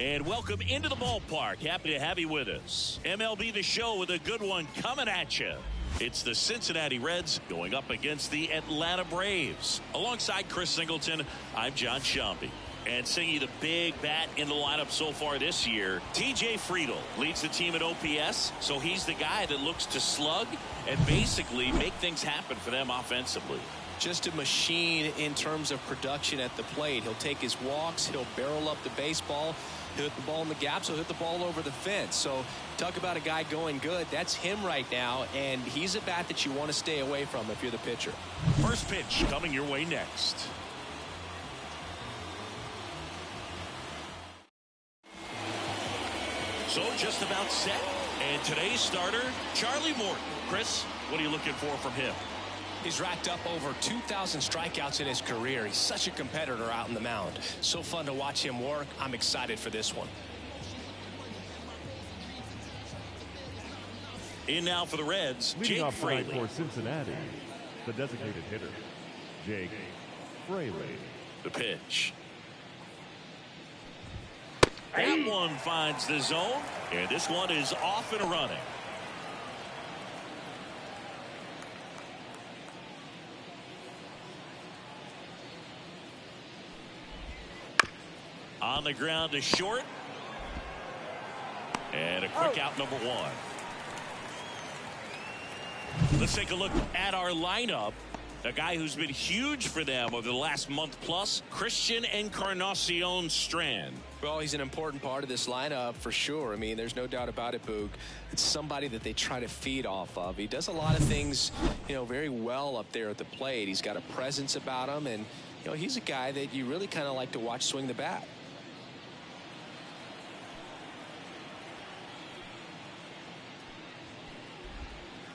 And welcome into the ballpark. Happy to have you with us. MLB The Show with a good one coming at you. It's the Cincinnati Reds going up against the Atlanta Braves. Alongside Chris Singleton, I'm John Shambi. And singing the big bat in the lineup so far this year, TJ Friedl leads the team at OPS, so he's the guy that looks to slug and basically make things happen for them offensively. Just a machine in terms of production at the plate. He'll take his walks, he'll barrel up the baseball, he'll hit the ball in the gaps, he'll hit the ball over the fence. So talk about a guy going good. That's him right now, and he's a bat that you want to stay away from if you're the pitcher. First pitch coming your way next. So just about set. And today's starter, Charlie Morton. Chris, what are you looking for from him? He's racked up over 2,000 strikeouts in his career. He's such a competitor out in the mound. So fun to watch him work. I'm excited for this one. In now for the Reds, Leading Jake off tonight Fraley. for Cincinnati, the designated hitter, Jake Fraley. The pitch. That one finds the zone, and this one is off and running. On the ground to short. And a quick out, number one. Let's take a look at our lineup. A guy who's been huge for them over the last month plus, Christian Encarnacion Strand. Well, he's an important part of this lineup for sure. I mean, there's no doubt about it, Boog. It's somebody that they try to feed off of. He does a lot of things, very well up there at the plate. He's got a presence about him, and, he's a guy that you really kind of like to watch swing the bat.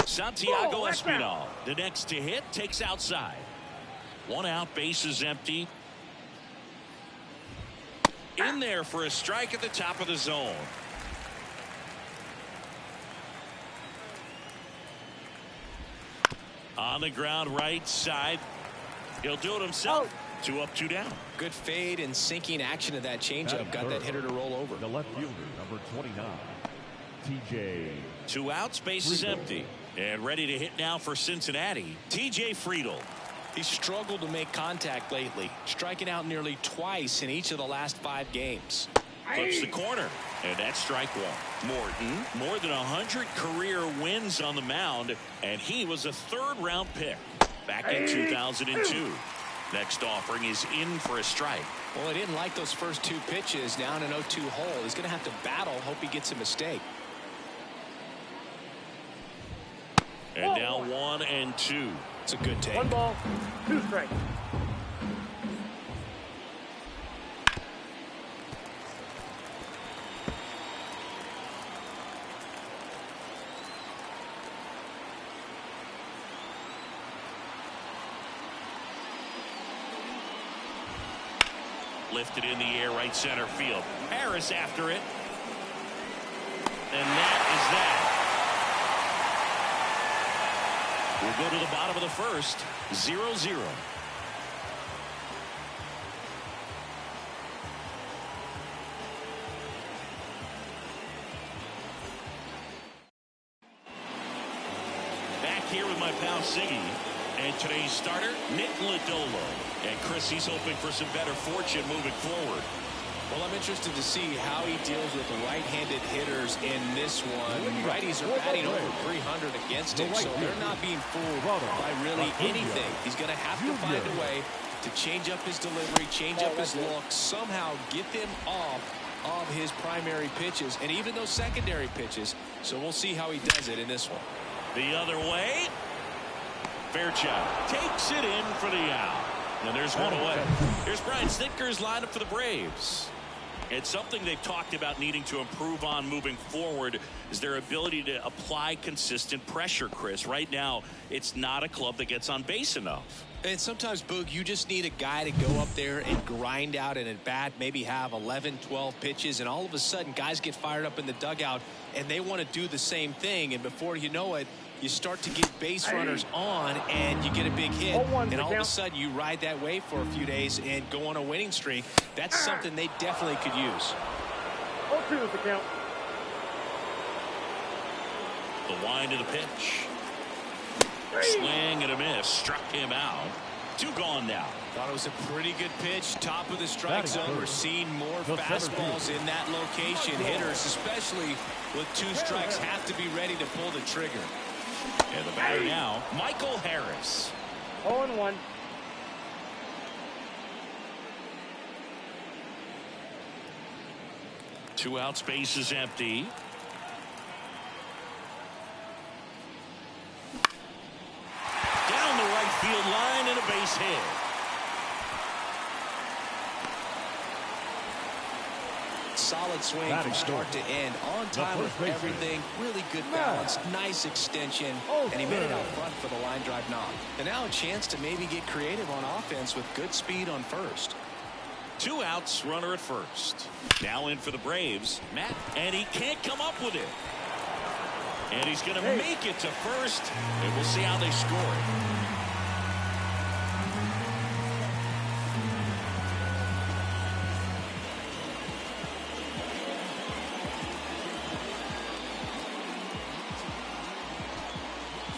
Santiago Espinal, the next to hit, takes outside. One out, base is empty. In there for a strike at the top of the zone. On the ground, right side. He'll do it himself. 2 up, 2 down. Good fade and sinking action of that changeup. Got that hitter to roll over. The left fielder, number 29, TJ. 2 outs, base is empty. And ready to hit now for Cincinnati, TJ Friedl. He's struggled to make contact lately, striking out nearly twice in each of the last 5 games. Flips the corner, and that's strike one. Morton, more than 100 career wins on the mound, and he was a 3rd-round pick back in 2002. Next offering is in for a strike. Well, he didn't like those first 2 pitches down an 0-2 hole. He's going to have to battle, hope he gets a mistake. And now 1 and 2. It's a good take. 1 ball, 2 strikes. Lifted in the air, right center field. Harris after it. And that is that. We'll go to the bottom of the first, 0-0. Back here with my pal Siggy. And today's starter, Nick Lodolo. And Chris, he's hoping for some better fortune moving forward. Well, I'm interested to see how he deals with right-handed hitters in this one. Righties are batting over 300 against him, so they're not being fooled by really anything. He's going to have to find a way to change up his delivery, change up his look, somehow get them off of his primary pitches and even those secondary pitches. So we'll see how he does it in this one. The other way. Fairchild takes it in for the out. And there's one away. Here's Brian Snitker's lineup for the Braves. It's something they've talked about needing to improve on moving forward is their ability to apply consistent pressure, Chris. Right now, it's not a club that gets on base enough. And sometimes, Boog, you just need a guy to go up there and grind out an at-bat, maybe have 11, 12 pitches, and all of a sudden, guys get fired up in the dugout, and they want to do the same thing, and before you know it, you start to get base runners on and you get a big hit, and all of a sudden you ride that wave for a few days and go on a winning streak. That's something they definitely could use. 0-2 is the count. The wind of the pitch. Swing and a miss. Struck him out. 2 gone now. Thought it was a pretty good pitch. Top of the strike zone. We're seeing more fastballs in that location. Hitters, especially with 2 strikes, have to be ready to pull the trigger. And the batter now, Michael Harris. 0-1. Two outs, base is empty. Down the right field line and a base hit. Solid swing from start to end. On time with everything. Really good balance. Nice extension. And he made it out front for the line drive knock. And now a chance to maybe get creative on offense with good speed on first. 2 outs, runner at first. Now in for the Braves, Matt, and he can't come up with it. And he's going to make it to first, and we'll see how they score.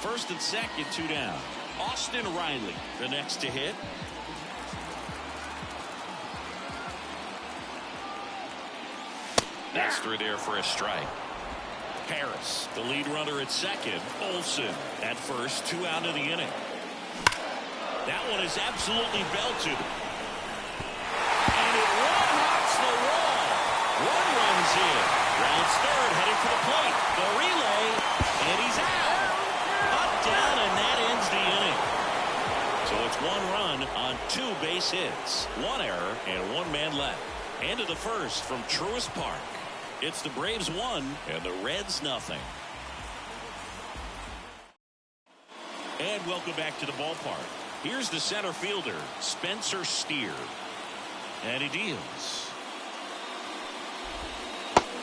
First and second, 2 down. Austin Riley, the next to hit. That's through there for a strike. Harris, the lead runner at second. Olsen at first, 2 out of the inning. That one is absolutely belted. And it one-hops the wall. 1 runs in. Rounds third, headed for the plate. The relay, and he's out. Up, down, and that ends the inning. So it's 1 run on 2 base hits. 1 error, and 1 man left. End of the first from Truist Park. It's the Braves 1 and the Reds nothing. And welcome back to the ballpark. Here's the center fielder, Spencer Steer. And he deals.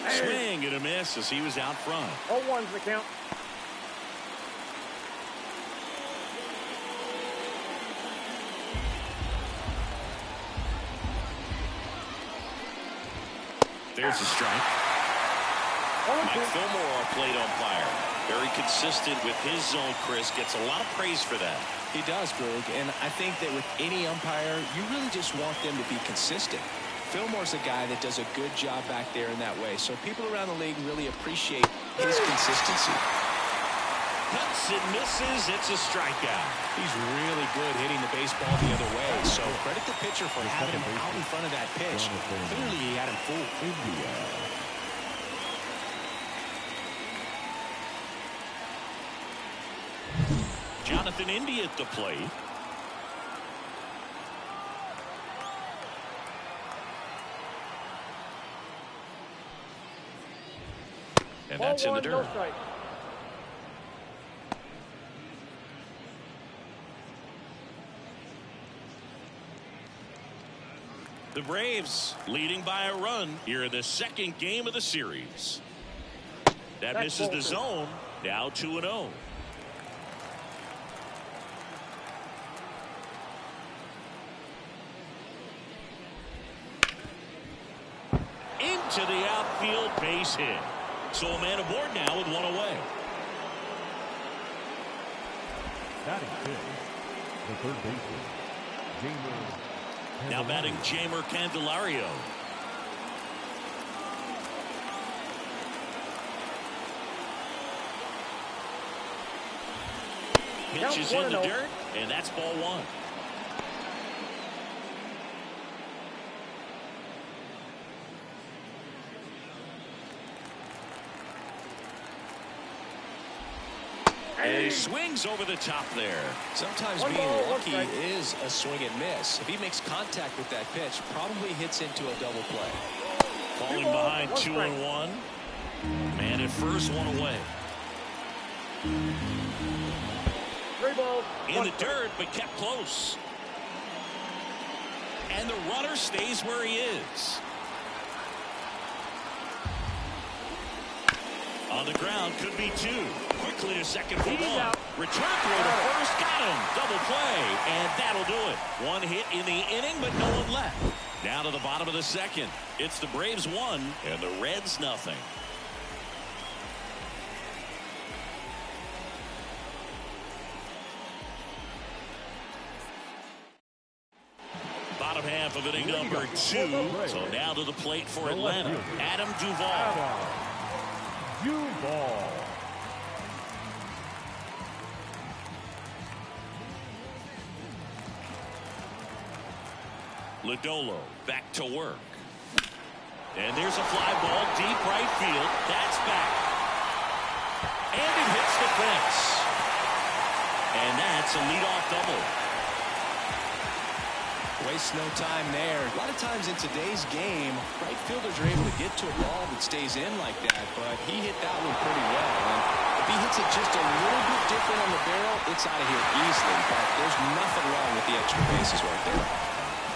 Swing and a miss as he was out front. 0-1's the count. There's a strike. Mike Fillmore, our plate umpire. Very consistent with his zone, Chris. Gets a lot of praise for that. He does, Greg. And I think that with any umpire, you really just want them to be consistent. Fillmore's a guy that does a good job back there in that way. So people around the league really appreciate his consistency. Cuts and misses. It's a strikeout. He's really good hitting the baseball the other way. So credit the pitcher for having him out in front of that pitch. Clearly, he had him fooled. Jonathan India at the plate. And that's in the dirt. The Braves leading by a run here in the second game of the series. That misses the zone. Now 2-0. Into the outfield, base hit. So a man aboard now with 1 away. Batting 5th, the third baseman, now batting Jamer Candelario. Pitch is in the dirt, and that's ball 1. And he swings over the top there. Sometimes being lucky is a swing and miss. If he makes contact with that pitch, probably hits into a double play. Falling behind 2-1. Man at first, 1 away. In the dirt, but kept close. And the runner stays where he is. On the ground, could be 2. Quickly to second for 1. Return throw to first, got him. Double play, and that'll do it. 1 hit in the inning, but no one left. Down to the bottom of the second. It's the Braves 1 and the Reds nothing. Bottom half of inning number 2. So now to the plate for Atlanta, Adam Duvall. Lodolo back to work. And there's a fly ball deep right field. That's back. And it hits the fence. And that's a leadoff double. Waste no time there. A lot of times in today's game, right fielders are able to get to a ball that stays in like that, but he hit that one pretty well. And if he hits it just a little bit different on the barrel, it's out of here easily. But there's nothing wrong with the extra bases right there.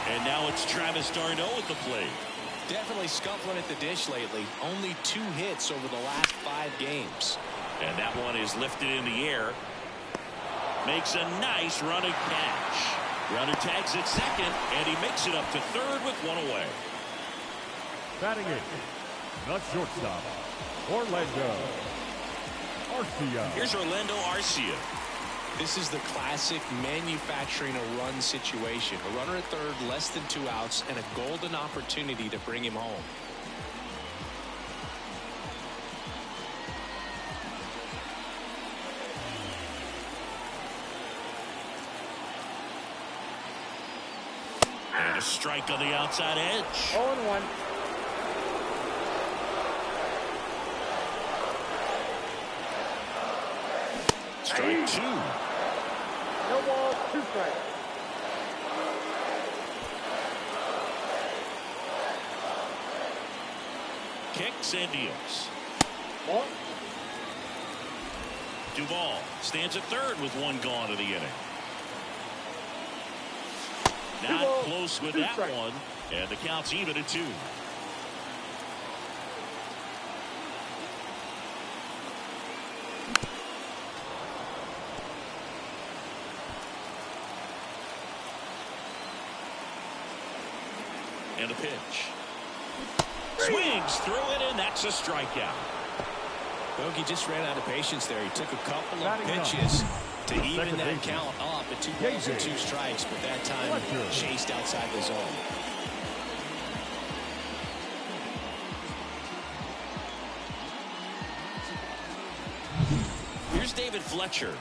And now it's Travis d'Arnaud at the plate. Definitely scuffling at the dish lately. Only 2 hits over the last 5 games. And that one is lifted in the air. Makes a nice running catch. Runner tags at second, and he makes it up to third with 1 away. Batting it, the shortstop, Orlando Arcia. Here's Orlando Arcia. This is the classic manufacturing a run situation. A runner at third, less than 2 outs, and a golden opportunity to bring him home. And a strike on the outside edge. 0-1. Strike 2. No ball, 2 strikes. Kicks and deals. Ball. Duvall stands at third with 1 gone of the inning. Not close with that one, and the count's even at 2. And a pitch. Swings through it, and that's a strikeout. Bogey just ran out of patience there. He took a couple of pitches to even that count up at 2 balls and 2 strikes, but that time chased outside the zone. Here's David Fletcher.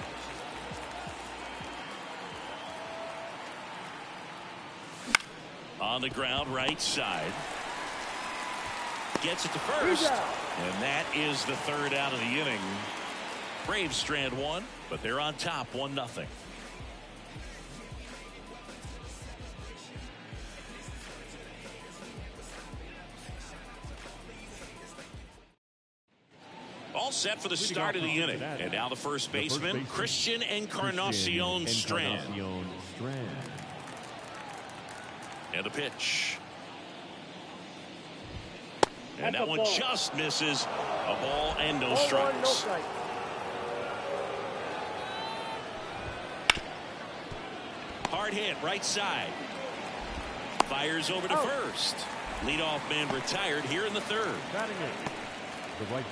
On the ground, right side. Gets it to first. And that is the 3rd out of the inning. Braves strand 1, but they're on top 1-0. All set for the start of the inning. And now the first baseman, Christian Encarnacion Strand. And the pitch. And that one just misses. A ball and no strikes. Hard hit, right side. Fires over to first. Leadoff man retired here in the 3rd. Batting it, the right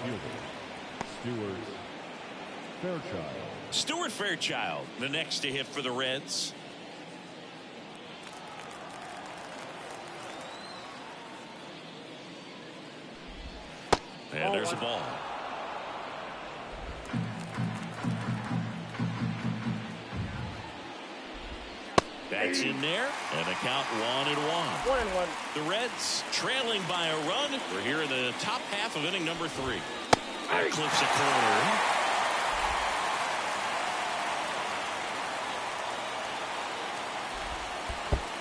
fielder, Stuart Fairchild, the next to hit for the Reds. And there's a ball. That's in there, and the count 1-1. 1-1. The Reds trailing by a run. We're here in the top half of inning number 3. That clips a corner.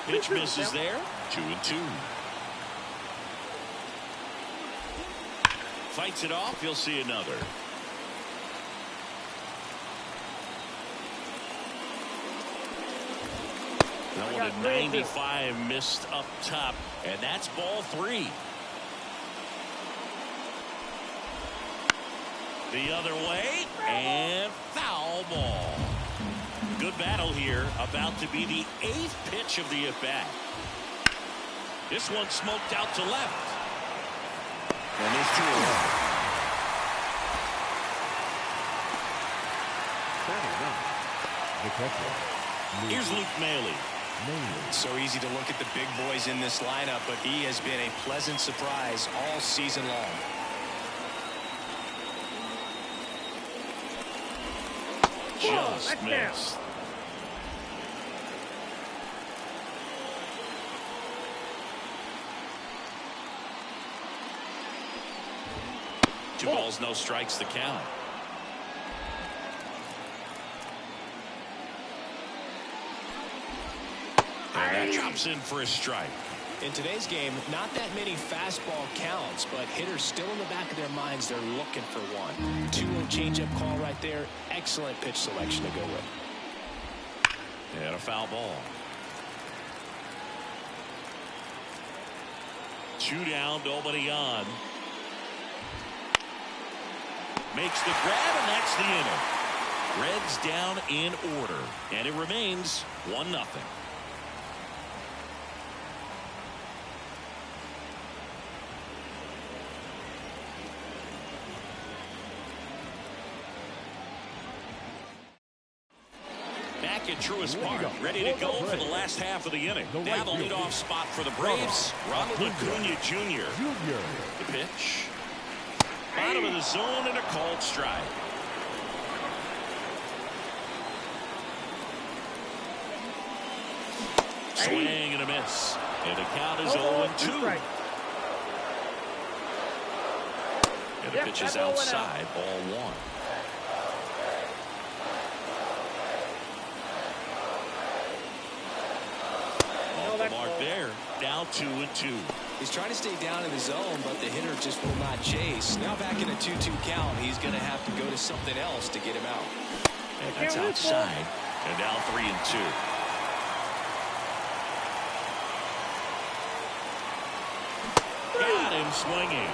Pitch misses there. 2-2. Fights it off. You'll see another. That one at 95 missed up top, and that's ball 3. The other way, and foul ball. Good battle here. About to be the 8th pitch of the at-bat. This one smoked out to left. And there's 2 away. Here's Luke Maley. So easy to look at the big boys in this lineup, but he has been a pleasant surprise all season long. Just missed. Two balls, no strikes, the count. And that drops in for a strike. In today's game, not that many fastball counts, but hitters still in the back of their minds, they're looking for one. 2-0 changeup call right there. Excellent pitch selection to go with. And a foul ball. 2 down, nobody on. Makes the grab, and that's the inning. Reds down in order, and it remains 1-0. Back at Truist Park, ready to go for the last half of the inning. Now the leadoff spot for the Braves, Ronald Acuna Jr. The pitch. Bottom of the zone and a called strike. Swing and a miss. And the count is 0-2. And the pitch is outside, ball 1. Off the mark there, now 2-2. He's trying to stay down in the zone, but the hitter just will not chase. Now back in a 2-2 count, he's going to have to go to something else to get him out. And that's outside. And now 3-2. Got him swinging.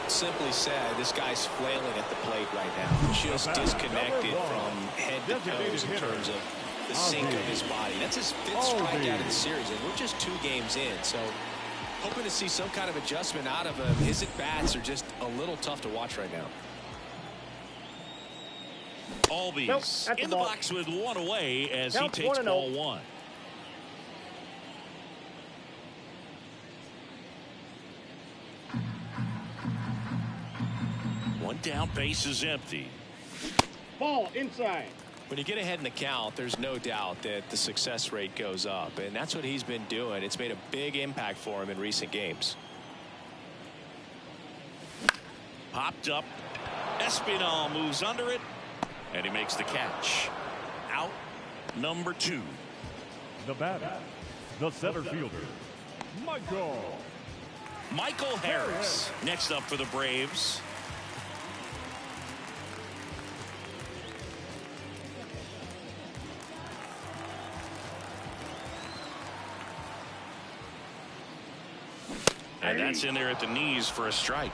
Simply said, this guy's flailing at the plate right now. Just disconnected from head to toes in terms of the sink of his body. That's his 5th strikeout of the series, and we're just 2 games in. So hoping to see some kind of adjustment out of him. His at-bats are just a little tough to watch right now. Albies in the box with 1 away as he takes ball 1. One down, base is empty. Ball inside. When you get ahead in the count, there's no doubt that the success rate goes up, and that's what he's been doing. It's made a big impact for him in recent games. Popped up. Espinal moves under it, and he makes the catch. Out number 2. The batter, the center fielder, Michael Harris. Next up for the Braves. And that's in there at the knees for a strike.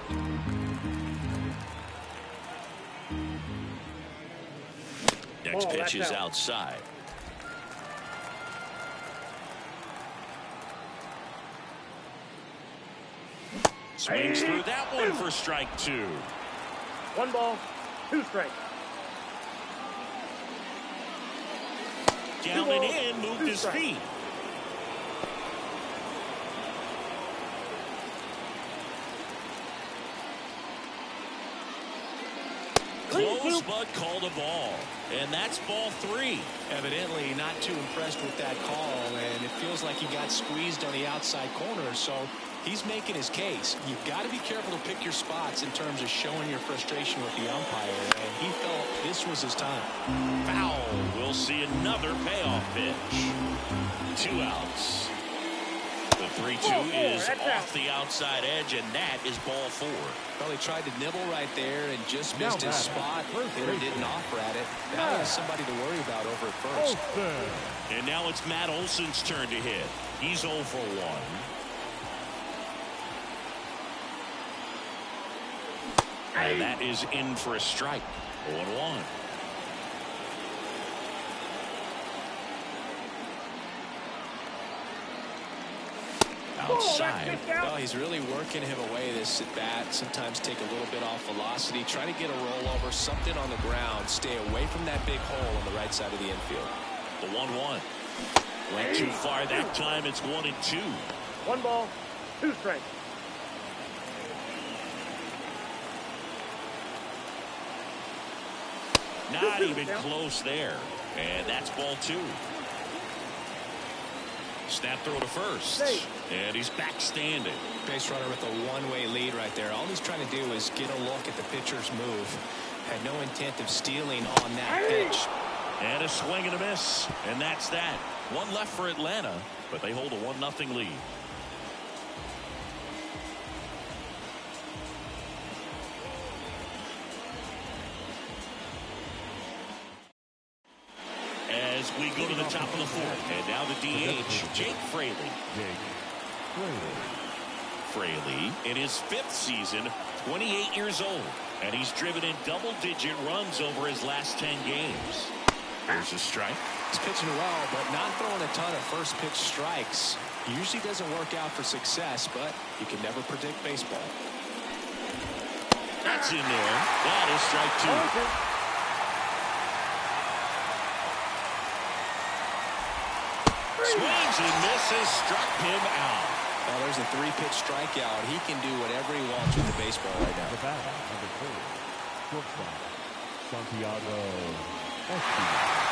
Next pitch is outside. Swings through that one for strike 2. 1 ball, 2 strikes. Down and in, moved his feet. Close, but called a ball. And that's ball 3. Evidently not too impressed with that call, and it feels like he got squeezed on the outside corner, so he's making his case. You've got to be careful to pick your spots in terms of showing your frustration with the umpire, and he felt this was his time. Foul. We'll see another payoff pitch. 2 outs. The 3-2 is off the outside edge, and that is ball 4. Well, he tried to nibble right there and just missed his spot. Hitter didn't offer at it. Now he has somebody to worry about over at first. And now it's Matt Olson's turn to hit. He's 0 for 1. And that is in for a strike. 0-1. outside. Well, he's really working him away, this at bat. Sometimes take a little bit off velocity, try to get a rollover, something on the ground, stay away from that big hole on the right side of the infield. The 1-1. Went too far that time. It's 1-2. 1 ball, 2 strikes. Not even close there. And that's ball 2. Snap throw to first. And he's back standing. Base runner with a one-way lead right there. All he's trying to do is get a look at the pitcher's move. Had no intent of stealing on that pitch. And a swing and a miss. And that's that. One left for Atlanta, but they hold a 1-0 lead. As we go to the top of the 4th, and now the DH, Jake Fraley. Fraley, in his 5th season, 28 years old, and he's driven in double-digit runs over his last 10 games. There's a strike. He's pitching well, but not throwing a ton of first-pitch strikes. Usually doesn't work out for success, but you can never predict baseball. That's in there. That is strike 2. Swings and misses, struck him out. Well, there's a 3-pitch strikeout. He can do whatever he wants with the baseball right now. The bat, number 4, shortstop, Santiago Espinal.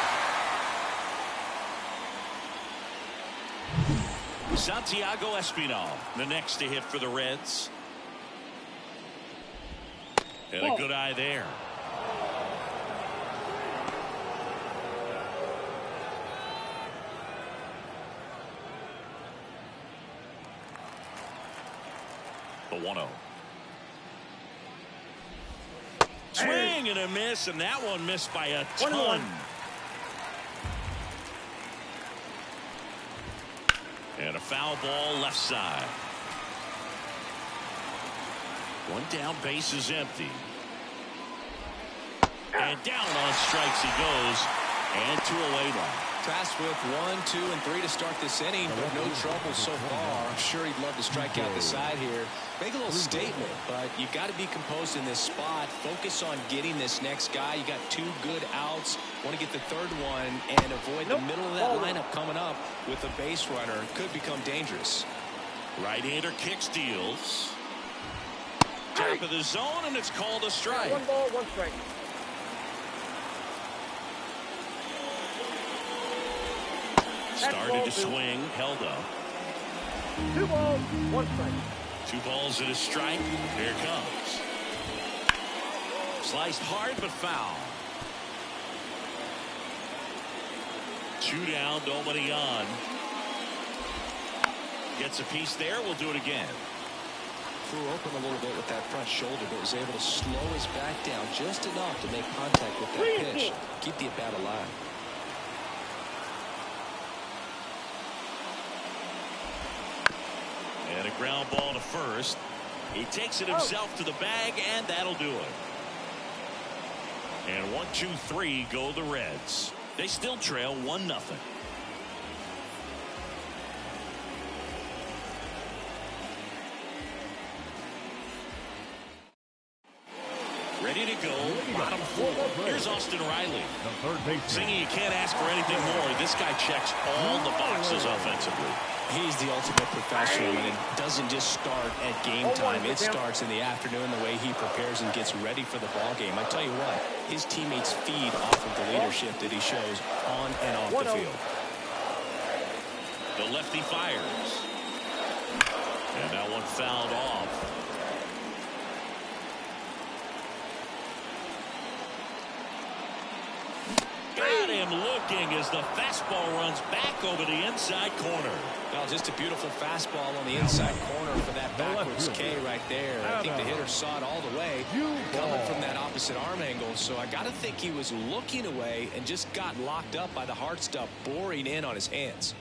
Santiago Espinal, the next to hit for the Reds. And a good eye there. The 1-0. Swing and a miss, and that one missed by a ton. And a foul ball left side. One down, base is empty. And down on strikes he goes. And 2 away now. Tasked with 1, 2, and 3 to start this inning, but no trouble so far. I'm sure he'd love to strike out the side here. Make a little statement, but you got to be composed in this spot. Focus on getting this next guy. You got 2 good outs. Want to get the 3rd one and avoid the middle of that lineup coming up with a base runner. Could become dangerous. Right-hander kick steals. Top of the zone, and it's called a strike. 1 ball, 1 strike. Started to swing, held up. 2 balls, 1 strike. 2 balls and a strike. Here it comes. Sliced hard but foul. 2 down, nobody on. Gets a piece there. We'll do it again. Threw open a little bit with that front shoulder, but was able to slow his back down just enough to make contact with that pitch. Keep the at-bat alive. And a ground ball to first. He takes it himself to the bag, and that'll do it. And 1, 2, 3 go the Reds. They still trail 1-0. Ready to go. Bottom 4. Here's Austin Riley. Singing, you can't ask for anything more. This guy checks all the boxes offensively. He's the ultimate professional, and it doesn't just start at game time. It starts in the afternoon, the way he prepares and gets ready for the ball game. I tell you what, his teammates feed off of the leadership that he shows on and off the field. The lefty fires. And that one fouled off. Got him looking as the fastball runs back over the inside corner. Well, just a beautiful fastball on the inside corner for that backwards K right there. I think the hitter saw it all the way coming from that opposite arm angle. So I got to think he was looking away and just got locked up by the hard stuff boring in on his hands.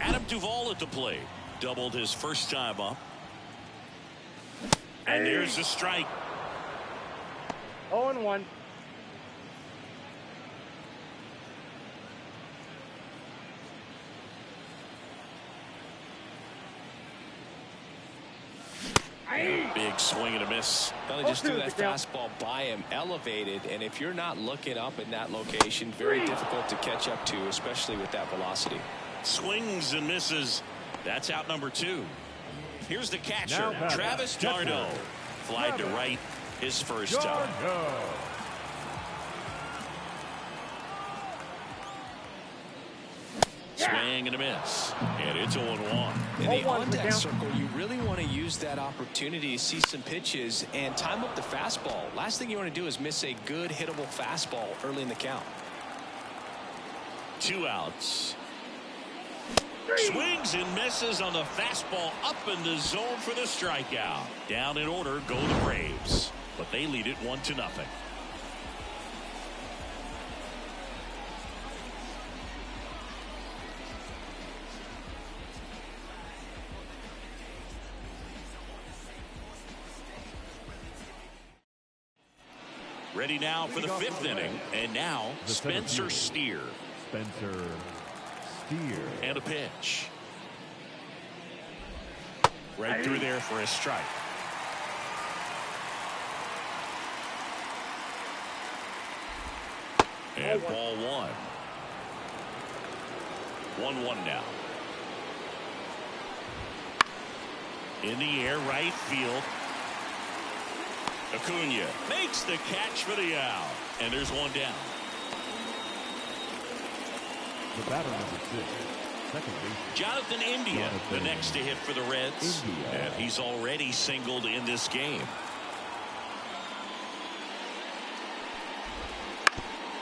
Adam Duvall at the plate. Doubled his first time up. And there's a strike. 0-1. big swing and a miss. Well, he just threw that fastball by him, elevated, and if you're not looking up in that location, very difficult to catch up to, especially with that velocity. Swings and misses. That's out number 2. Here's the catcher, Travis d'Arnaud. Flied to right his first time. Swing and a miss. And it's 0-1. In the on-deck circle, you really want to use that opportunity to see some pitches and time up the fastball. Last thing you want to do is miss a good hittable fastball early in the count. 2 outs. Swings and misses on the fastball up in the zone for the strikeout. Down in order go the Braves, but they lead it 1-0. Ready now for the 5th inning, and now Spencer Steer. Spencer Steer. And a pitch. Right through there for a strike. And ball 1. 1-1 now. In the air, right field. Acuna makes the catch for the out. And there's 1 down. The batter number 6. Second base. Jonathan India, the next to hit for the Reds. And he's already singled in this game.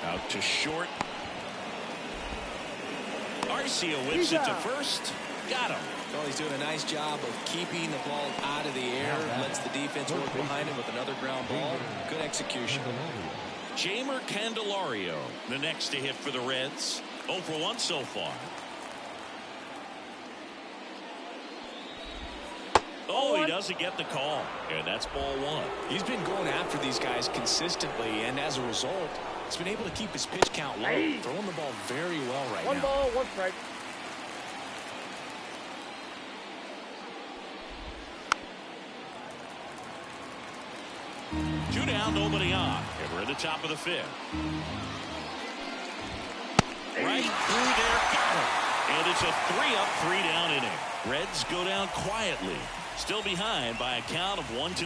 Out to short. Arcia whips it to first. Got him. Well, he's doing a nice job of keeping the ball out of the air. Lets the defense work behind him with another ground ball. Good execution. Jamer Candelario, the next to hit for the Reds. 0 for 1 so far. Oh, he doesn't get the call. And that's ball 1. He's been going after these guys consistently, and as a result, he's been able to keep his pitch count low. Throwing the ball very well right now. 1 ball, 1 strike. Two down, nobody on. And we're at the top of the 5th. Right through there, got him. And it's a 3-up, 3-down inning. Reds go down quietly. Still behind by a count of 1-0.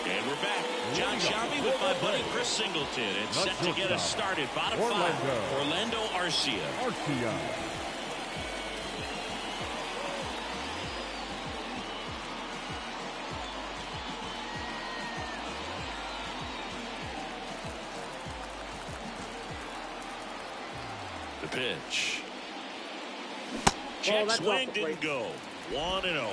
And we're back. John Sharpie with my buddy Chris Singleton. And set to get us started. Bottom 5. Orlando Arcia. The pitch. Check swing didn't go. 1-0.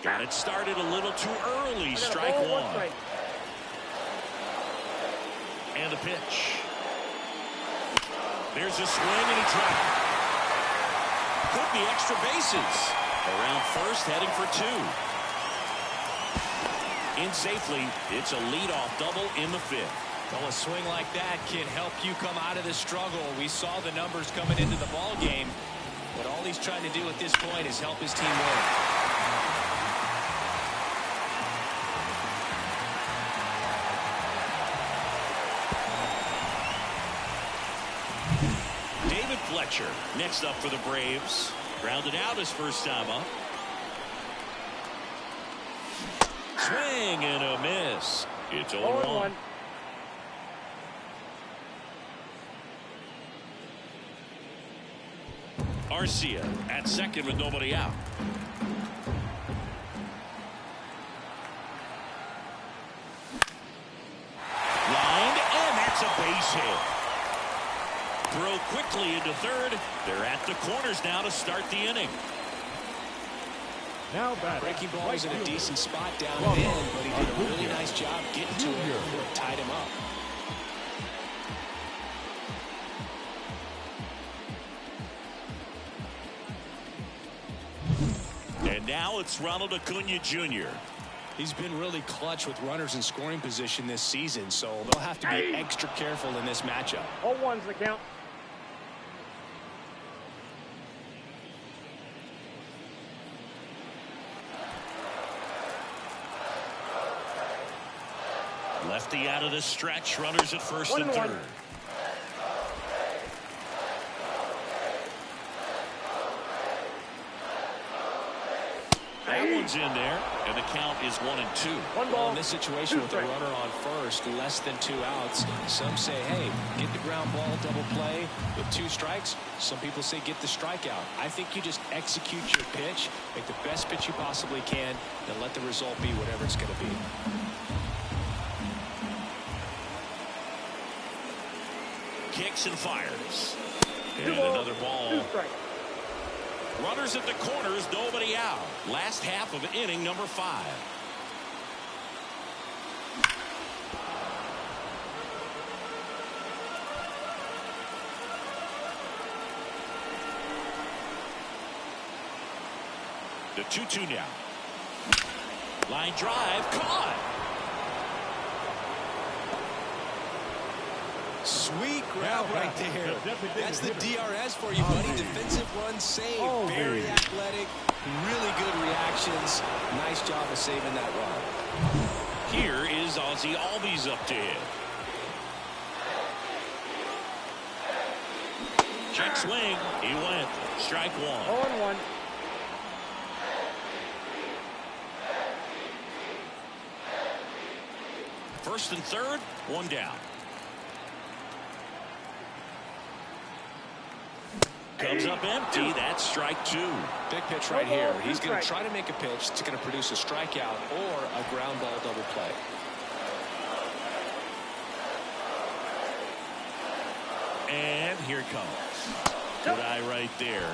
Got it started a little too early. Strike 1. And the pitch. There's a swing and he dropped. Could be extra bases. Around first, heading for 2. In safely, it's a leadoff double in the 5th. Well, a swing like that can help you come out of the struggle. We saw the numbers coming into the ball game, but all he's trying to do at this point is help his team win. David Fletcher next up for the Braves. Grounded out his first time up. Swing and a miss. It's 0-1. Arcia at second with nobody out. Lined, and that's a base hit. Throw quickly into third. They're at the corners now to start the inning. Now breaking ball is in a decent spot down in, but he did a really nice job getting to it before it tied him up. And now it's Ronald Acuna Jr. He's been really clutch with runners in scoring position this season, so they'll have to be extra careful in this matchup. All ones the count. Lefty out of the stretch. Runners at first and third. That one's in there, and the count is 1-2. Well, in this situation with the runner on first, less than 2 outs, some say, hey, get the ground ball, double play with 2 strikes. Some people say get the strikeout. I think you just execute your pitch, make the best pitch you possibly can, and let the result be whatever it's going to be. Kicks and fires. And another ball. Runners at the corners, nobody out. Last half of inning number 5. The 2-2 now. Line drive, caught. Sweet grab right there. That's the DRS for you, buddy. Defensive run save. Very athletic. Really good reactions. Nice job of saving that run. Here is Ozzie Albies up to hit. Check swing. He went. Strike 1. 0-1. First and third, 1 down. Comes up empty. That's strike 2. Big pitch right here. He's going to try to make a pitch that's going to produce a strikeout or a ground ball double play. And here it comes. Good eye right there.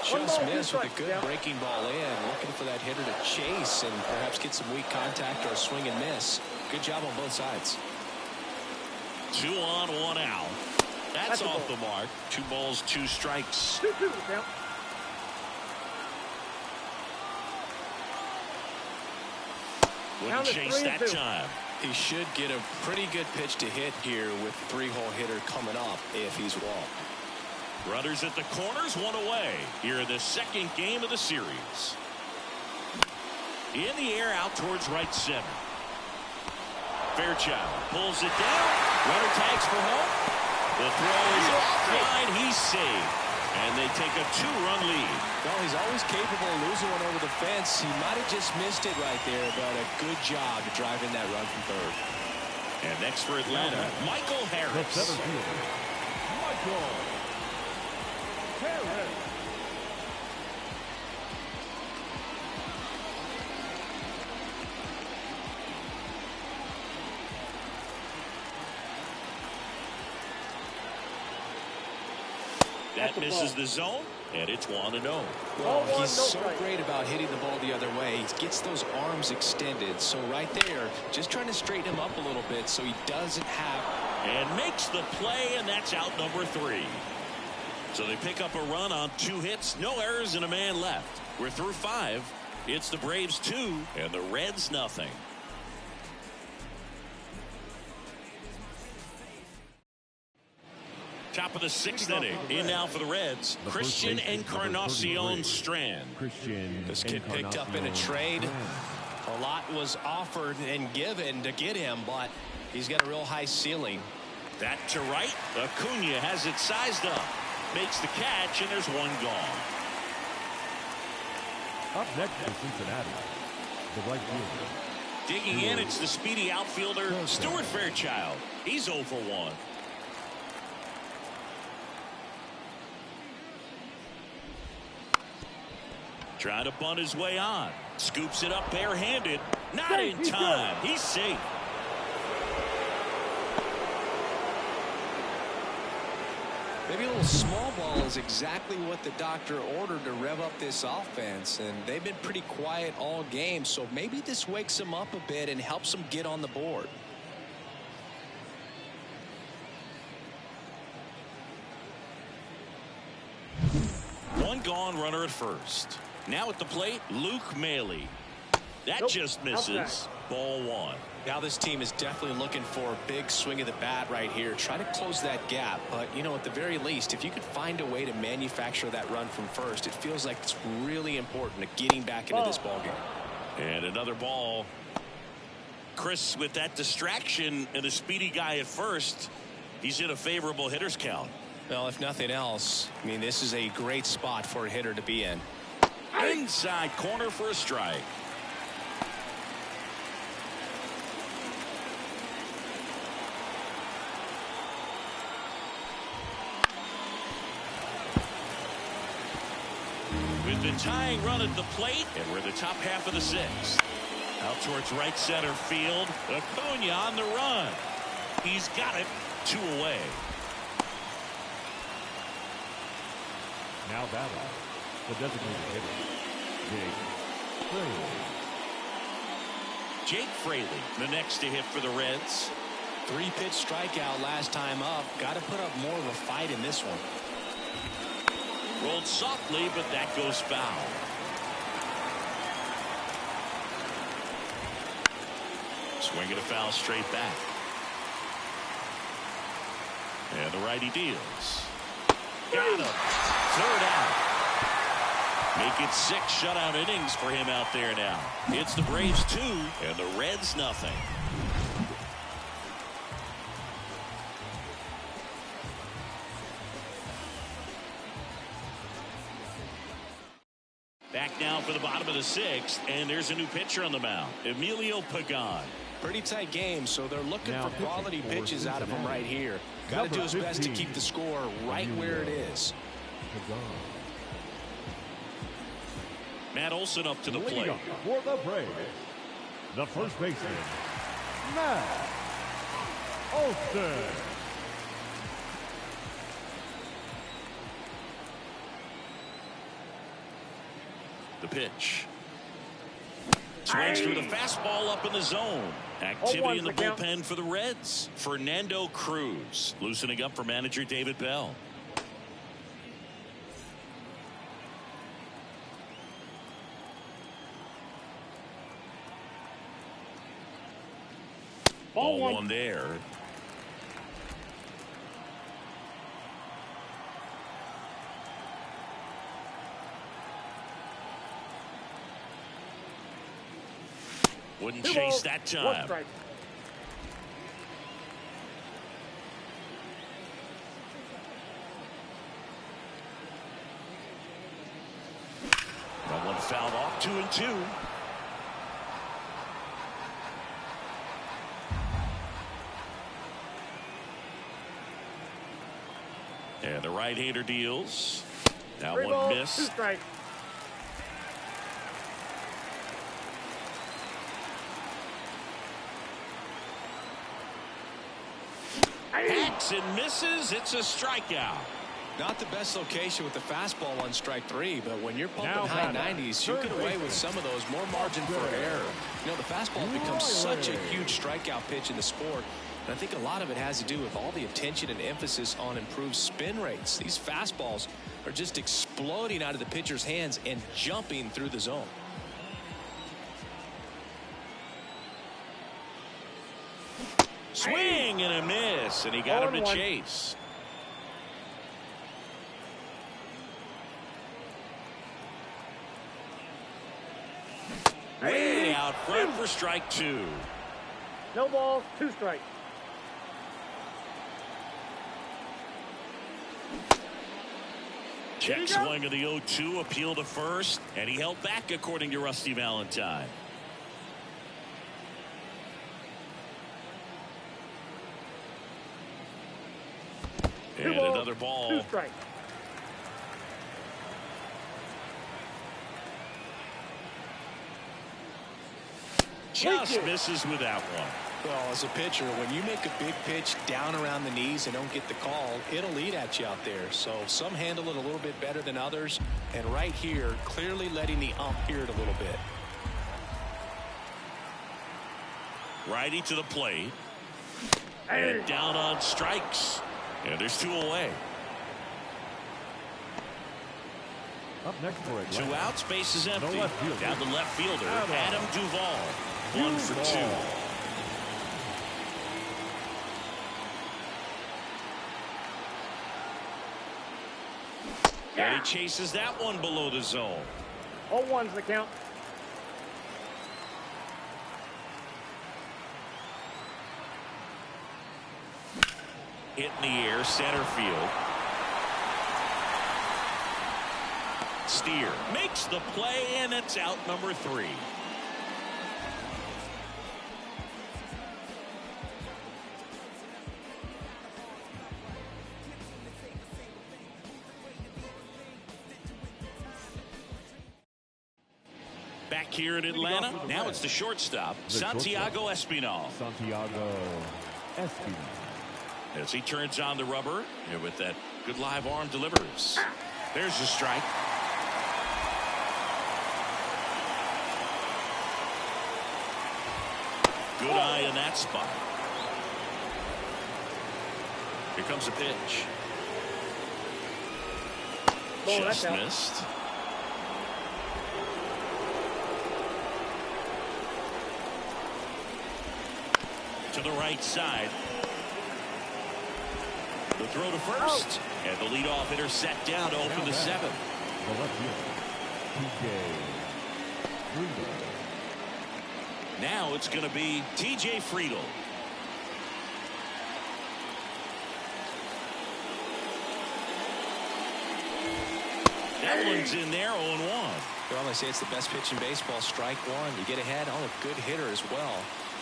Just missed with a good breaking ball in. Looking for that hitter to chase and perhaps get some weak contact or a swing and miss. Good job on both sides. 2 on, 1 out. That's off the mark. 2 balls, 2 strikes. 2-2 count. Wouldn't chase that time. He should get a pretty good pitch to hit here with 3-hole hitter coming up if he's walked. Runners at the corners, 1 away. Here in the second game of the series. In the air, out towards right center. Fairchild pulls it down. Runner tags for home. The throw is offline. He's safe. And they take a 2-run lead. Well, he's always capable of losing one over the fence. He might have just missed it right there, but a good job to drive in that run from third. And next for Atlanta, Michael Harris. Michael Harris. That misses the zone, and it's 1-0. Well, he's so great about hitting the ball the other way. He gets those arms extended. So right there, just trying to straighten him up a little bit so he doesn't have... And makes the play, and that's out number 3. So they pick up a run on 2 hits, no errors, and a man left. We're through 5. It's the Braves 2, and the Reds nothing. Top of the 6th inning. In now for the Reds, Christian Encarnacion Strand. This kid picked up in a trade. A lot was offered and given to get him, but he's got a real high ceiling. That to right. Acuna has it sized up. Makes the catch, and there's 1 gone. Up next is Cincinnati, the right fielder. Digging in, it's the speedy outfielder, Stuart Fairchild. He's 0 for 1. Trying to bunt his way on. Scoops it up barehanded. Not in time. He's safe. Maybe a little small ball is exactly what the doctor ordered to rev up this offense, and they've been pretty quiet all game, so maybe this wakes them up a bit and helps them get on the board. One gone, runner at first. Now at the plate, Luke Maile. That Nope. just misses. Outside. Ball one. Now this team is definitely looking for a big swing of the bat right here. Try to close that gap. But, you know, at the very least, if you could find a way to manufacture that run from first, it feels like it's really important to getting back into this ballgame. And another ball. Chris, with that distraction and a speedy guy at first, he's in a favorable hitter's count. Well, if nothing else, I mean, this is a great spot for a hitter to be in. Inside corner for a strike. With the tying run at the plate, and we're in the top half of the sixth. Out towards right center field. Acuna on the run. He's got it. 2 away. Now batting, the designated hitter, Jake Fraley. Jake Fraley, the next to hit for the Reds. 3-pitch strikeout last time up. Got to put up more of a fight in this one. Rolled softly, but that goes foul. Swinging a foul straight back. And the righty deals. Got him. Third out. Make it 6 shutout innings for him out there now. It's the Braves 2 and the Reds nothing. Back now for the bottom of the 6th, and there's a new pitcher on the mound, Emilio Pagan. Pretty tight game, so they're looking Now for quality pitching for pitches out of him Cincinnati. right here. Got to do his best to keep the score right where it is. Matt Olson up to the Leading plate. up for the Braves, the first baseman, Matt Olson. The pitch. Swings through the fastball up in the zone. Activity in the bullpen for the Reds. Fernando Cruz loosening up for manager David Bell. Ball one there. Wouldn't chase that time. That one fouled off. 2-2. And the right-hander deals. That one missed. 2 strikes. Hacks and misses. It's a strikeout. Not the best location with the fastball on strike 3, but when you're pumping Now high batting, 90s, you third get away with baseman, some of those, more margin for error. You know, the fastball becomes such a huge strikeout pitch in the sport, and I think a lot of it has to do with all the attention and emphasis on improved spin rates. These fastballs are just exploding out of the pitcher's hands and jumping through the zone. Swing and a miss, and he got him to chase. Way out front for strike 2. No balls, 2 strikes. Check swing of the 0-2, appeal to first, and he held back according to Rusty Valentine. And another ball. 2 strikes. Just misses with that one. Well, as a pitcher, when you make a big pitch down around the knees and don't get the call, it'll eat at you out there. So some handle it a little bit better than others. And right here, clearly letting the ump hear it a little bit. Righty to the plate. And down on strikes. And there's 2 away. Up next for it. 2 outs, base is empty. Down the left fielder, Adam Adam Duvall. 1 for 2. And he chases that one below the zone. 0-1's the count. Hit in the air, center field. Steer makes the play, and it's out number 3. Back here in Atlanta, now it's the shortstop, Santiago Espinal. Santiago Espinal. As he turns on the rubber, and with that good live arm delivers. There's the strike. Good eye in that spot. Here comes a pitch. Just missed. To the right side. The throw to first. And the leadoff hitter set down to open the 7th. The left fielder, TJ Friedel. Now it's going to be TJ Friedel. That one's in there, 0-1. Well, they say it's the best pitch in baseball, strike one. You get ahead on a good hitter as well.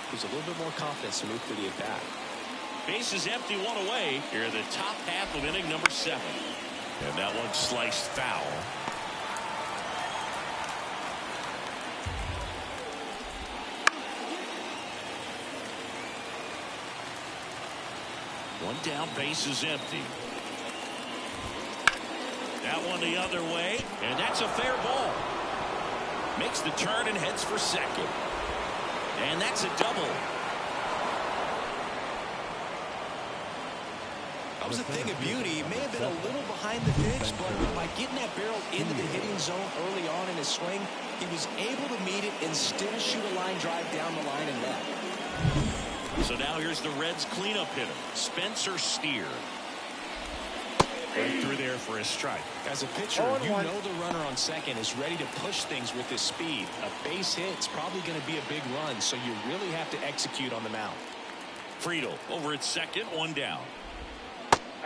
Gives a little bit more confidence to move to the at-bat. Base is empty, 1 away. Here in the top half of inning number 7. And that one sliced foul. One down, base is empty. That one the other way, and that's a fair ball. Makes the turn and heads for second. And that's a double. That was a thing of beauty. He may have been a little behind the pitch, but by getting that barrel into the hitting zone early on in his swing, he was able to meet it and still shoot a line drive down the line and left. So now here's the Reds' cleanup hitter, Spencer Steer. Right through there for a strike. As a pitcher, you know the runner on second is ready to push things with his speed. A base hit is probably going to be a big run, so you really have to execute on the mound. Friedel over at second, 1 down.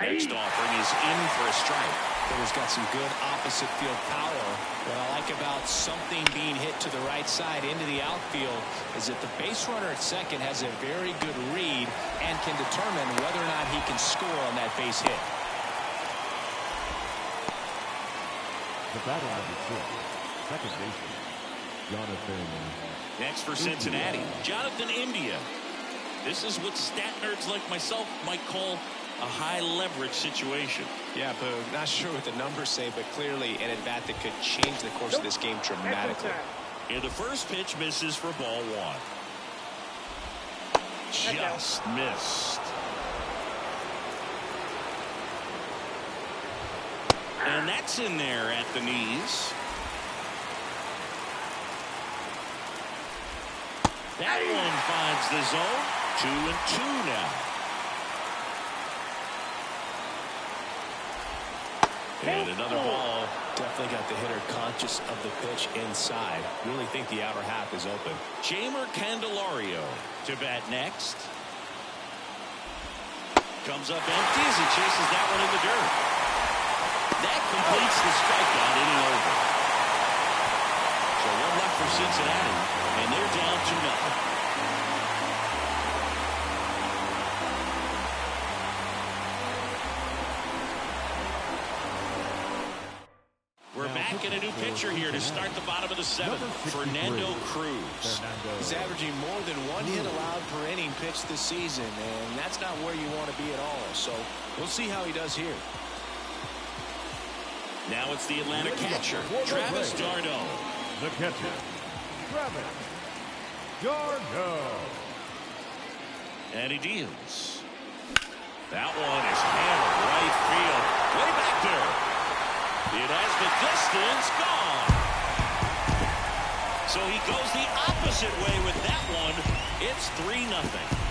Next offering is in for a strike. Hitter's got some good opposite field power. What I like about something being hit to the right side into the outfield is that the base runner at second has a very good read and can determine whether or not he can score on that base hit. The batter number 6, second baseman, Jonathan. Next for Cincinnati, Jonathan India. This is what stat nerds like myself might call a high leverage situation. Yeah, Boo. Not sure what the numbers say, but clearly an at-bat that could change the course of this game dramatically. And the first pitch misses for ball 1. Just missed. And that's in there at the knees. That one finds the zone. 2-2 now. And another ball. Definitely got the hitter conscious of the pitch inside. Really think the outer half is open. Jeimer Candelario to bat next. Comes up empty as he chases that one in the dirt. That completes the strikeout, inning over. So 1 left for Cincinnati, and they're down 2-0. We're back in a new pitcher here to start the bottom of the 7th. Fernando Cruz. He's averaging more than 1 hit allowed per inning pitched this season, and that's not where you want to be at all. So we'll see how he does here. Now it's the Atlanta catcher, Travis d'Arnaud. The catcher, Travis d'Arnaud. And he deals. That one is hammered right field. Way back there. It has the distance gone. So he goes the opposite way with that one. It's 3-0.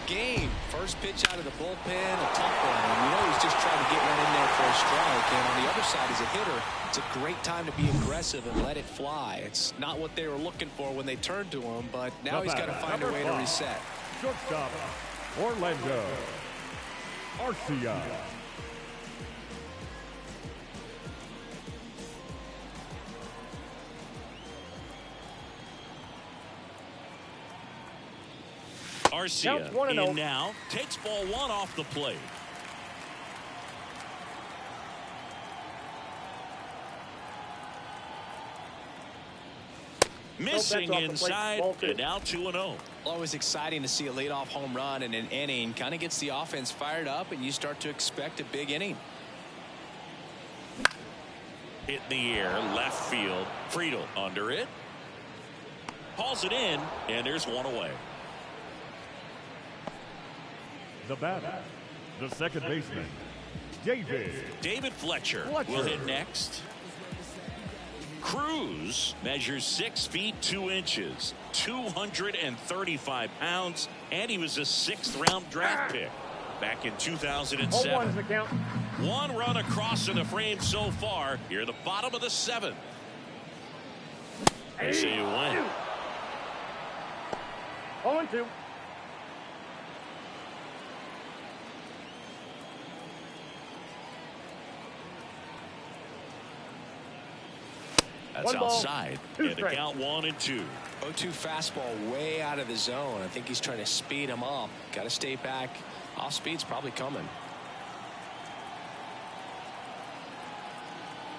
Game. First pitch out of the bullpen, a tough one. And you know he's just trying to get one in there for a strike. And on the other side, as a hitter, it's a great time to be aggressive and let it fly. It's not what they were looking for when they turned to him, but now he's got to find a way to reset. Shortstop, Orlando Arcia. Arcia in now, takes ball one off the plate. Missing inside, and now 2-0. Always exciting to see a leadoff home run in an inning. Kind of gets the offense fired up, and you start to expect a big inning. Hit in the air, left field. Friedel under it. Hauls it in, and there's one away. The batter, the second baseman, David Fletcher will hit next. Cruz measures 6 feet 2 inches, 235 pounds, and he was a 6th-round draft pick back in 2007. One run across in the frame so far. Here at the bottom of the 7th. They say you win. 0-2. That's outside. And the count 1-2. 0-2 fastball way out of the zone. I think he's trying to speed him up. Got to stay back. Off speed's probably coming.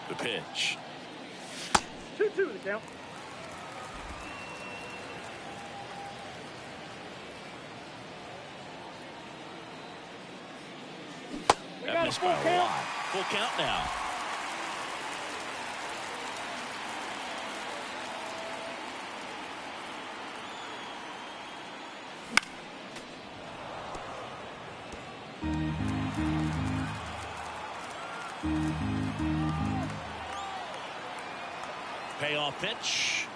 The pitch. 2-2 the count. That missed by a lot. Full count now. Payoff pitch.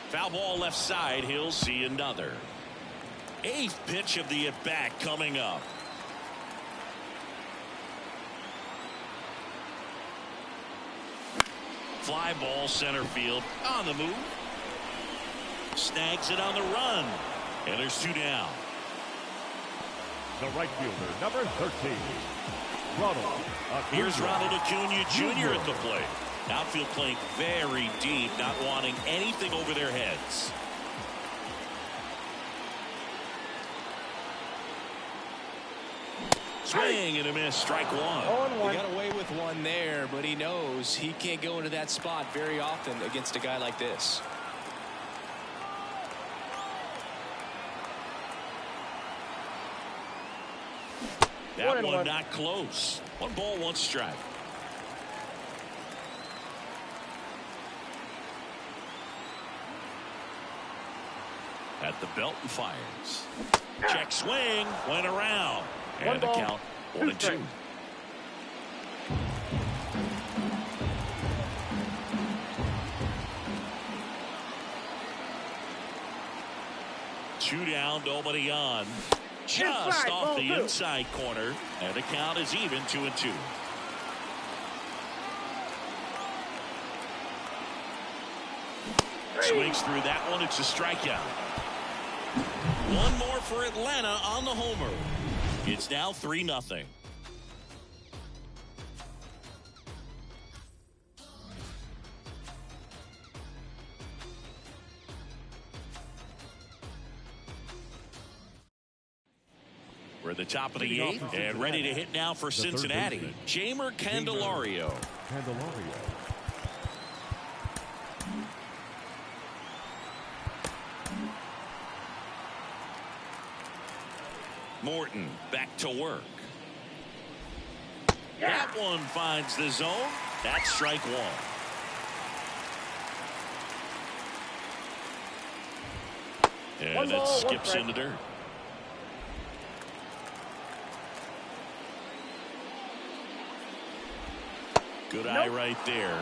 Foul ball left side. He'll see another. 8th pitch of the at-bat coming up. Fly ball center field on the move. Snags it on the run. And there's 2 down. The right fielder, number 13, Ronald Acuna. Here's Ronald Acuna Jr. at the plate. Outfield playing very deep, not wanting anything over their heads. Swing and a miss, strike one. He got away with one there, but he knows he can't go into that spot very often against a guy like this. That one not close. 1 ball, 1 strike. At the belt and fires. Check swing, went around. And the count 1-2. Two down, nobody on. Just off the inside corner, and the count is even 2-2. Swings through that one. It's a strikeout. One more for Atlanta on the homer. It's now 3-0. We're at the top of the 8th and ready to hit now for Cincinnati. Jeimer Candelario. Morton back to work. That one finds the zone. That's strike one. And it skips in the dirt. Good eye right there.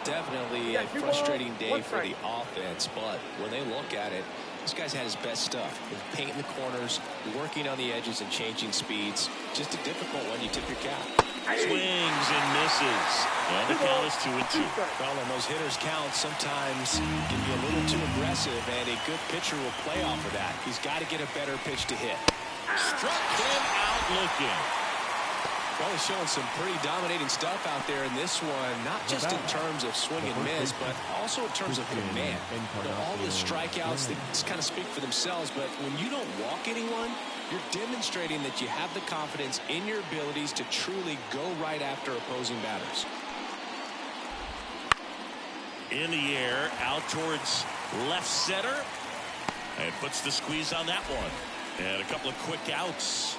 Definitely a frustrating day for the offense, but when they look at it, this guy's had his best stuff. He's painting the corners, working on the edges and changing speeds. Just a difficult one. You tip your cap. Swings and misses. And the count is 2-2. Well, and those hitters count sometimes can be a little too aggressive, and a good pitcher will play off of that. He's got to get a better pitch to hit. Struck him out looking. Well, he's showing some pretty dominating stuff out there in this one, not just in terms of swing and miss, but also in terms of command. All the strikeouts, they just kind of speak for themselves, but when you don't walk anyone, you're demonstrating that you have the confidence in your abilities to truly go right after opposing batters. In the air, out towards left center, and puts the squeeze on that one. And a couple of quick outs.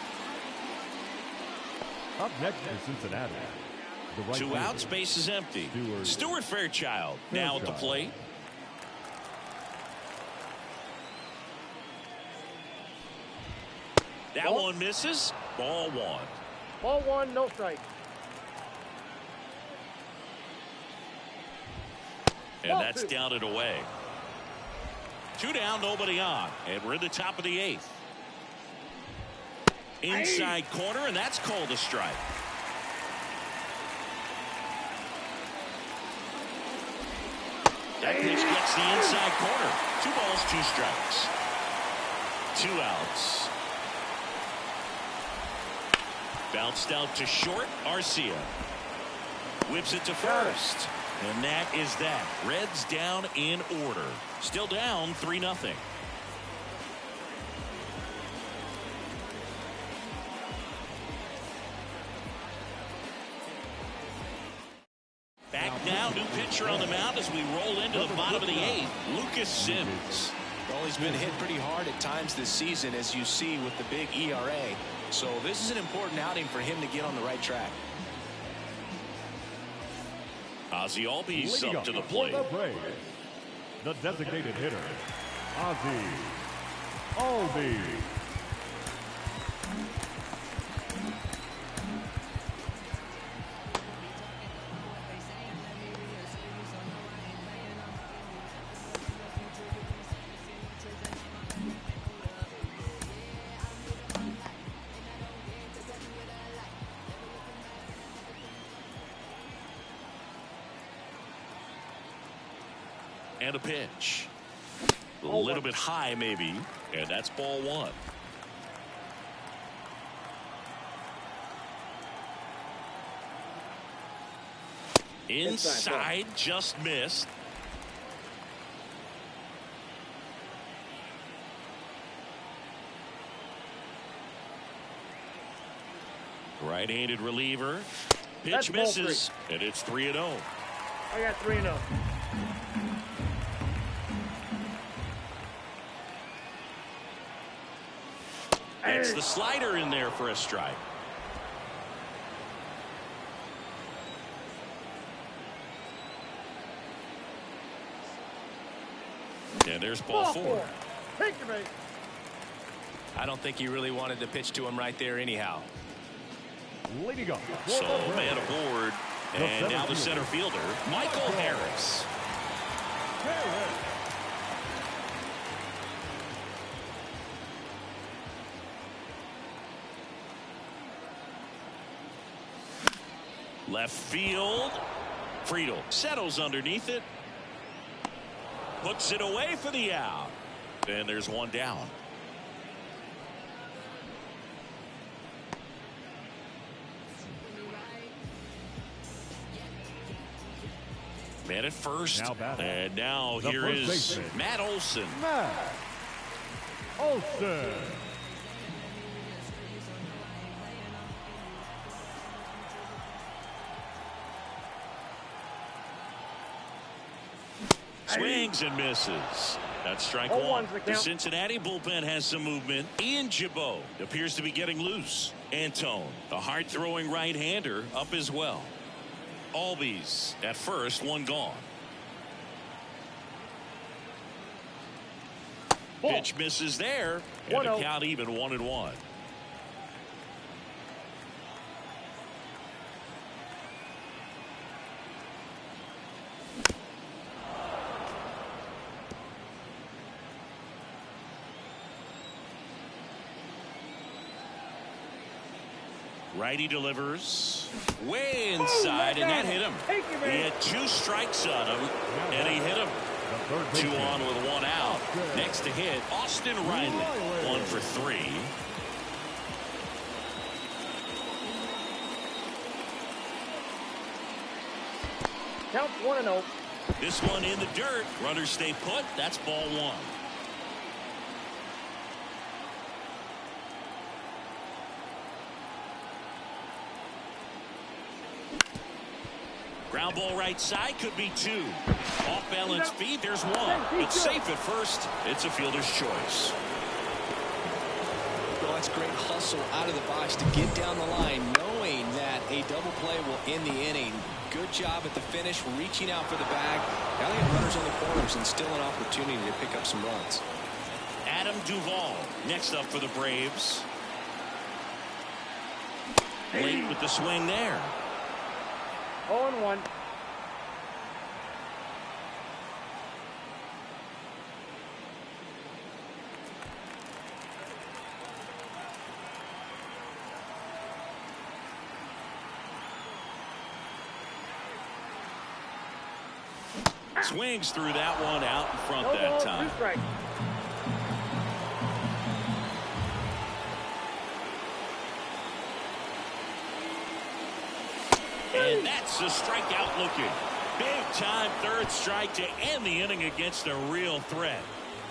Up next is Cincinnati. The 2 outs, base is empty. Stuart Fairchild now at the plate. That one misses. Ball one. Ball one, no strike. And that's down and away. 2 down, nobody on. And we're in the top of the 8th. Inside corner, and that's called a strike. That pitch gets the inside corner. 2 balls, 2 strikes. 2 outs. Bounced out to short. Arcia whips it to first. And that is that. Reds down in order. Still down 3-0. Back now, new pitcher on the mound as we roll into the bottom of the 8th. Lucas Sims. Well, he's been hit pretty hard at times this season, as you see with the big ERA. So this is an important outing for him to get on the right track. Ozzie Albies up to the plate. The designated hitter, Ozzie Albies. And a pitch. A little bit high, maybe. And that's ball one. Inside, just missed. Right-handed reliever. Pitch misses. And it's 3-0. I got 3-0. It's the slider in there for a strike. And there's ball four. Take your base. I don't think he really wanted to pitch to him right there anyhow. Leading up. So man aboard. And now the center fielder, Michael Harris. Left field. Friedel settles underneath it. Puts it away for the out. And there's one down. Man at first. And now here is baseman, Matt Olson. Matt Olson. Swings and misses. That's strike Oh, one. one's the The count. Cincinnati bullpen has some movement. Ian Jabot appears to be getting loose. Antone, the hard-throwing right-hander, up as well. Albies at first, one gone. Ball. Pitch misses there, and the 1-0. count even 1-1. Righty delivers way inside, and that hit him. He had 2 strikes on him, and he hit him. 2 on with 1 out. Next to hit, Austin Riley. 1 for 3. Count 1-0. This one in the dirt. Runners stay put. That's ball 1. Ground ball right side, could be 2. Off balance feet, there's 1. It's safe at first. It's a fielder's choice. Well, that's great hustle out of the box to get down the line, knowing that a double play will end the inning. Good job at the finish, reaching out for the bag. Now they have runners on the corners and still an opportunity to pick up some runs. Adam Duvall next up for the Braves. Late with the swing there. 0-1. Swings through that one out in front No that ball, time. 2 strikes. And that's a strikeout looking. Big time 3rd strike to end the inning against a real threat.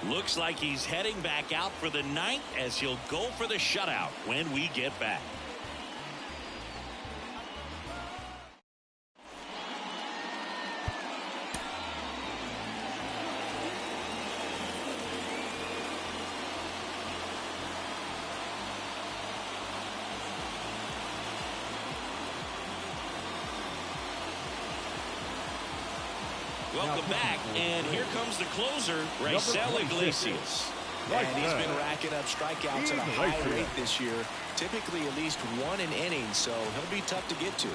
Looks like he's heading back out for the 9th as he'll go for the shutout when we get back. Welcome back, and here comes the closer, Raisel Iglesias. And he's been racking up strikeouts at a high rate this year, typically at least 1 an inning, so he'll be tough to get to.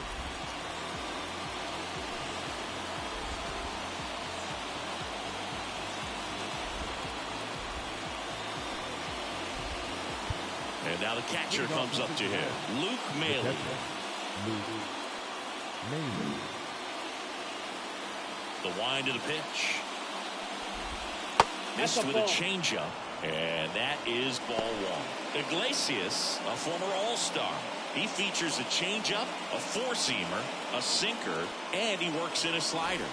And now the catcher comes up to him, Luke Maley. The wind of the pitch. Missed with a changeup, and that is ball 1. Iglesias, a former All-Star. He features a changeup, a 4-seamer, a sinker, and he works in a slider.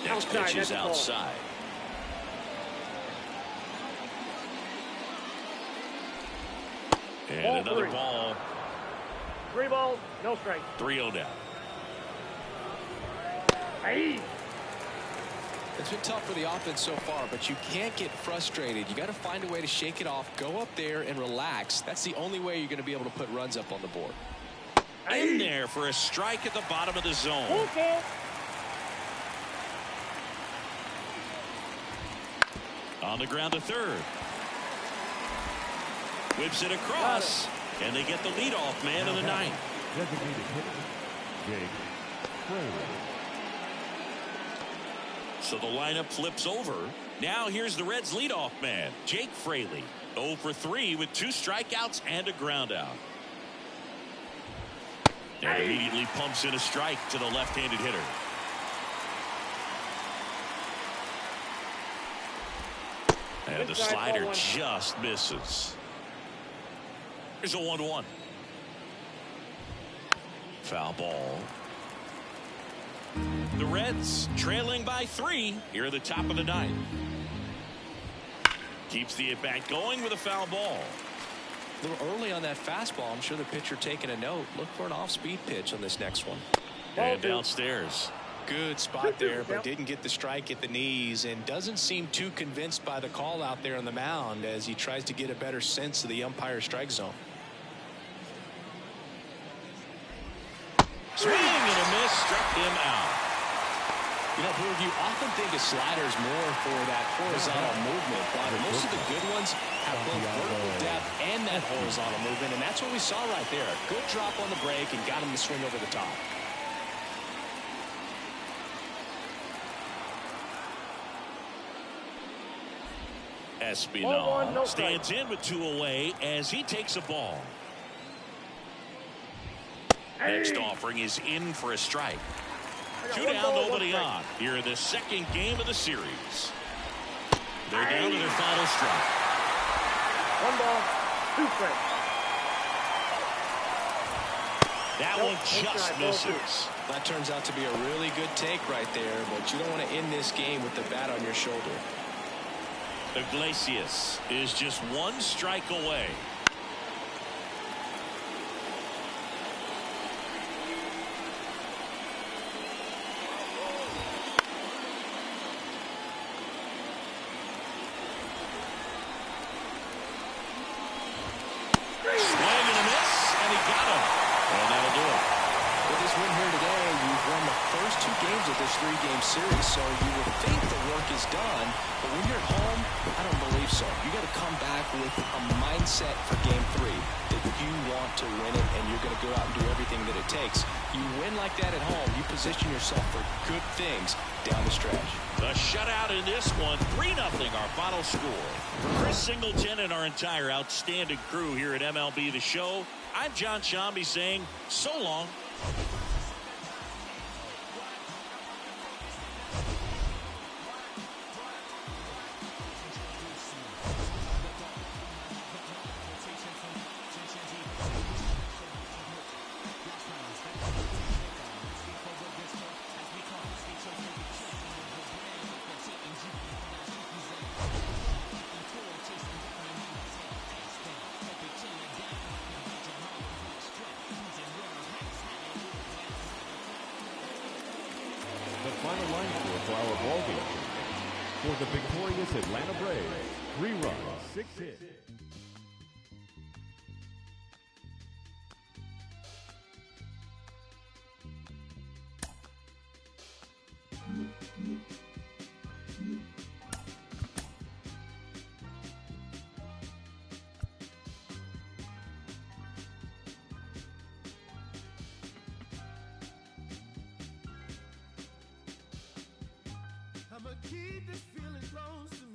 Next pitch is outside. And another ball. 3 balls, no strikes. 3-0 down. Hey. It's been tough for the offense so far, but you can't get frustrated. You got to find a way to shake it off, go up there and relax. That's the only way you're going to be able to put runs up on the board. In there for a strike at the bottom of the zone. Okay. On the ground to 3rd. Whips it across, and they get the leadoff man in the 9th. Designated hitter, Jake Fraley. So the lineup flips over. Now here's the Reds leadoff man, Jake Fraley. 0 for 3 with 2 strikeouts and a ground out. And immediately pumps in a strike to the left-handed hitter. And the slider just misses. Here's a 1-1. Foul ball. The Reds trailing by 3 here at the top of the 9th. Keeps the at-bat going with a foul ball. A little early on that fastball. I'm sure the pitcher taking a note. Look for an off-speed pitch on this next one. And downstairs. good spot there, but didn't get the strike at the knees and doesn't seem too convinced by the call out there on the mound as he tries to get a better sense of the umpire's strike zone. Swing and a miss, struck him out. You know, Berg, you often think of sliders more for that horizontal movement, but most of the good ones have both vertical depth and that horizontal movement, and that's what we saw right there. Good drop on the break and got him to swing over the top. Espinal stands in with 2 away as he takes a ball. Next offering is in for a strike. 2 down, nobody on. Here in the second game of the series. They're down to their final strike. 1 ball, 2 strikes. That one just misses. That turns out to be a really good take right there, but you don't want to end this game with the bat on your shoulder. Iglesias is just 1 strike away. First 2 games of this 3-game series, so you would think the work is done, but when you're at home, I don't believe so. You got to come back with a mindset for game 3 that you want to win it, and you're going to go out and do everything that it takes. You win like that at home, you position yourself for good things down the stretch. The shutout in this one, 3-0 our final score. For Chris Singleton and our entire outstanding crew here at MLB The Show, I'm John Shambi saying so long. The final line score for our ball game. For the victorious Atlanta Braves, 3 runs, 6 hits. I'ma keep this feeling close to